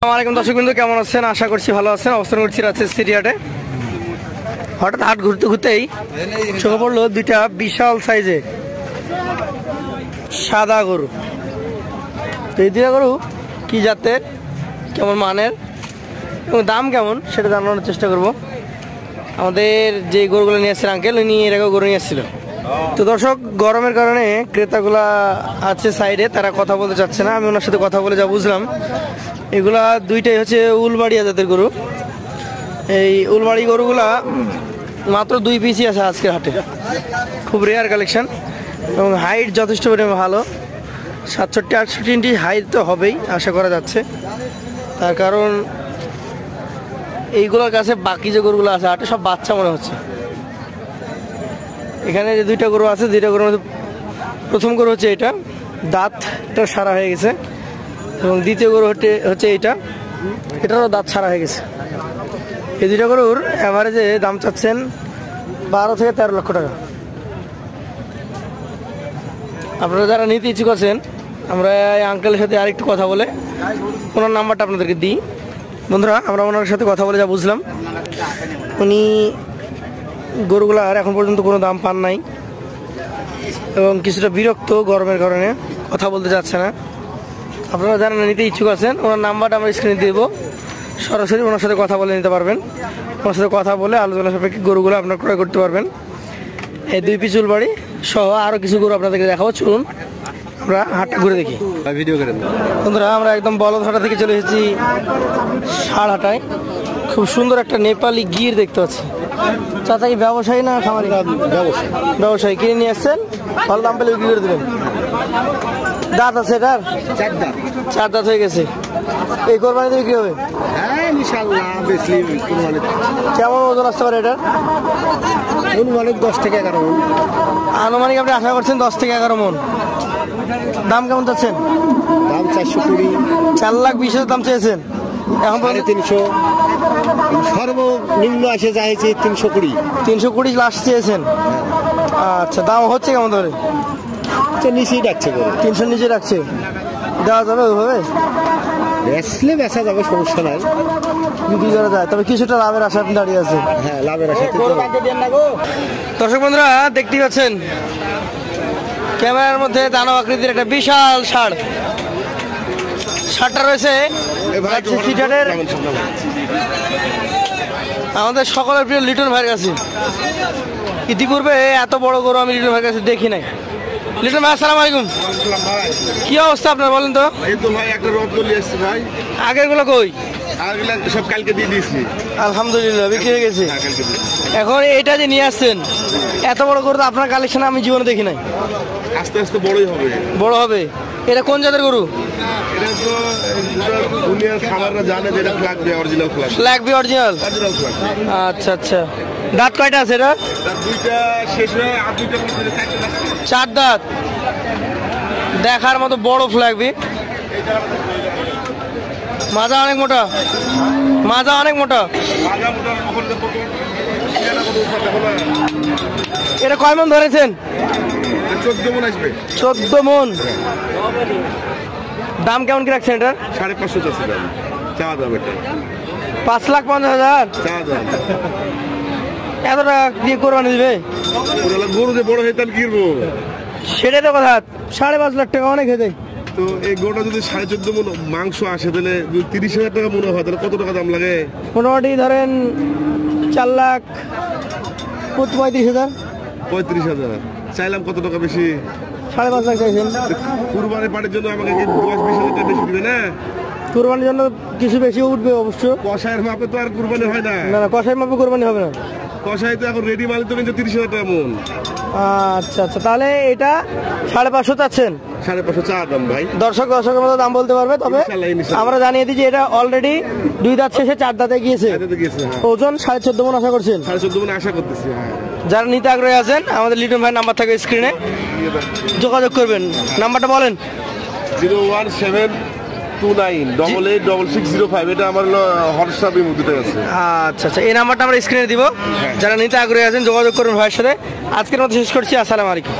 আসসালামু আলাইকুম দর্শকবৃন্দ, কেমন আছেন? আশা করছি ভালো আছেন। অবস্থান করছি রাজশাহী সিটি হাটে। হঠাৎ হাট ঘুরতে ঘুরতেই চোখে পড়লো দুইটা বিশাল সাইজে সাদা গরু। তো এই দুইটা গরু কি জাতের, কেমন মানের এবং দাম কেমন সেটা জানানোর চেষ্টা করব। আমাদের যে গরুগুলো নিয়ে আসছেন আঙ্কেল, উনি এর আগেও গরু নিয়ে আসছিল। তো দর্শক, গরমের কারণে ক্রেতাগুলা আছে সাইডে, তারা কথা বলতে চাচ্ছে না। আমি ওনার সাথে কথা বলে যা বুঝলাম, এগুলা দুইটাই হচ্ছে উলবাড়িয়া জাতের গরু। এই উলবাড়ি গরুগুলা মাত্র 2 পিসই আছে আজকের হাটে, খুব রেয়ার কালেকশন এবং হাইট যথেষ্ট পরিমাণে ভালো। 67-68 ইঞ্চি হাইট তো হবেই আশা করা যাচ্ছে। তার কারণ এইগুলোর কাছে বাকি যে গরুগুলো আছে হাটে সব বাচ্চা মনে হচ্ছে। এখানে যে দুইটা গরু আছে, দুইটা গরুর মধ্যে প্রথম গরু হচ্ছে এটা, দাঁতটা সারা হয়ে গেছে, এবং দ্বিতীয় গরু হচ্ছে এইটা, এটারও দাঁত ছাড়া হয়ে গেছে। এই দুইটা গরুর অ্যাভারেজে দাম চাচ্ছেন 12 থেকে 13 লক্ষ টাকা। আপনারা যারা নিতে ইচ্ছুক আছেন, আমরা এই আঙ্কেলের সাথে আরেকটু কথা বলে ওনার নাম্বারটা আপনাদেরকে দিই। বন্ধুরা, আমরা ওনার সাথে কথা বলে যা বুঝলাম, উনি গরুগুলার এখন পর্যন্ত কোনো দাম পান নাই এবং কিছুটা বিরক্ত গরমের কারণে কথা বলতে যাচ্ছে না। আপনারা যারা নিতে ইচ্ছুক আছেন, ওনার নাম্বারটা আমরা স্ক্রিনে দেবো, সরাসরি ওনার সাথে কথা বলে নিতে পারবেন। ওনার সাথে কথা বলে আলোচনা সাপেক্ষে গরুগুলো আপনারা ক্রয় করতে পারবেন। এই 2 পিস উলবাড়ি সহ আরও কিছু গরু আপনাদেরকে দেখাবো। চলুন আমরা হাটটা ঘুরে দেখি। ভিডিও করেন বন্ধুরা, আমরা একদম বলদহাটা থেকে চলে এসেছি ষাড়হাটায়। খুব সুন্দর একটা নেপালি গির দেখতে পাচ্ছি। চাচা কি ব্যবসায়ী না খামারি? ব্যবসায়ী। কিনে নিয়ে আসছেন, ভালো দাম পেলে বিক্রি করে দেবেন। দাঁত আছে এটার? 4 দাঁত হয়ে গেছে। এই কোরবানিতে বিক্রি হবে? হ্যাঁ ইনশাআল্লাহ। কেমন ওজন আসতে পারে এটা? আনুমানিক 10 থেকে 11 মণ। আনুমানিক আপনি আশা করছেন 10 থেকে 11 মণ। দাম কেমন চাচ্ছেন? দাম 420। 4,20,000 দাম চেয়েছেন। এখন 350 সর্বনিম্ন আসে যাইছে 320। 320 লাস্ট চেয়েছেন। আচ্ছা, দাম হচ্ছে কেমন ধরে? নিচেই রাখছে করে 300 নিচে রাখছে। দেওয়া যাবে ওইভাবে? বেচলে বেচা যাবে, সমস্যা নাই, বিক্রি করা যায়, তবে কিছুটা লাভের আশা আপনি দাঁড়িয়ে আছে। হ্যাঁ লাভের আশা। দর্শক বন্ধুরা, দেখতেই পাচ্ছেন ক্যামেরার মধ্যে দানব আকৃতির একটা বিশাল ষাঁড়। ষাঁড়টা রয়েছে সিটারের আমাদের সকলের প্রিয় লিটন ভাইয়ের কাছে। ইতিপূর্বে এত বড় গরু আমি লিটন ভাইয়ের কাছে দেখি নাই। লিটন ভাই, আসসালামু আলাইকুম। কি অবস্থা আপনার বলেন তো? এই তো ভাই একটা রথ চলে এসেছে ভাই। আগের গুলো কই? আগের সব কালকে দিয়ে দিয়েছি। আলহামদুলিল্লাহ, বিক্রি হয়ে গেছে। এখন এটা যে নিয়ে আসছেন, এত বড় গরু তো আপনার কালেকশনে আমি জীবনে দেখি নাই। আস্তে আস্তে বড়ই হবে। বড় হবে। এটা কোন জাতের গরু? এটা তো দুনিয়ার খামাররা জানে যে এটা flag be original. Flag be original. আচ্ছা আচ্ছা। দাঁত কয়টা আছে এটা? দুইটা শেষ হয়ে আর দুইটা 4 দাঁত। দেখার মতো বড় ফ্ল্যাগ বি। মাজা অনেক মোটা, মাজা অনেক মোটা। এটা কয় মণ ধরেছেন? 14 মণ আসবে। 14 মণ। দাম কেমন কি রাখছেন এটার? 550 চাচ্ছে দাম। চাওয়া দাম এটা 5,50,000। চাওয়া দাম। এত টাকা দিয়ে কোরবানি দিবে? গরু যে বড় হয়ে তাহলে কিনবো, সেটাই তো কথা। 5.5 লাখ টাকা অনেক হয়ে যায়। তো এই গরুটা যদি 14.5 মণ মাংস আসে, তাহলে 30,000 টাকা মনে হয়, তাহলে কত টাকা দাম লাগে? মোটামুটি ধরেন 4,35,000। 35,000 চাইলাম, কত টাকা বেশি? 5.5 লাখ চাইছেন। কুরবানি পাটির জন্য আমাকে 10-20,000 টাকা বেশি দিবে না? কোরবানির জন্য কিছু বেশি উঠবে অবশ্য। কষাইয়ের মাপে তো আর কুরবানি হয় না। না না, কষাই মাপে কোরবানি হবে না। কষাই তো এখন রেডি মাল তো কিন্তু 30,000 টাকা মণ। আচ্ছা আচ্ছা, তাহলে এটা 550 চাচ্ছেন? 550 চা দাম ভাই। দর্শকের মতো দাম বলতে পারবে। তবে আমরা জানিয়ে দিই যে এটা অলরেডি 2 দাঁত শেষে 4 দাঁতে গিয়েছে। ওজন 14.5 মণ আশা করছেন? 14.5 মণ আশা করতেছি। যারা নিতে আগ্রহী আছেন, আমাদের লিটন ভাই নাম্বার থাকে স্ক্রিনে, যোগাযোগ করবেন। নাম্বারটা বলেন। 01729886605। এটা আমার হোয়াটসঅ্যাপ মুদ্রিত আছে। আচ্ছা আচ্ছা, এই নাম্বারটা আমরা স্ক্রিনে দিব। যারা নিতে আগ্রহী আছেন যোগাযোগ করুন ভাইয়ের সাথে। আজকের মতো শেষ করছি। আসসালামু আলাইকুম।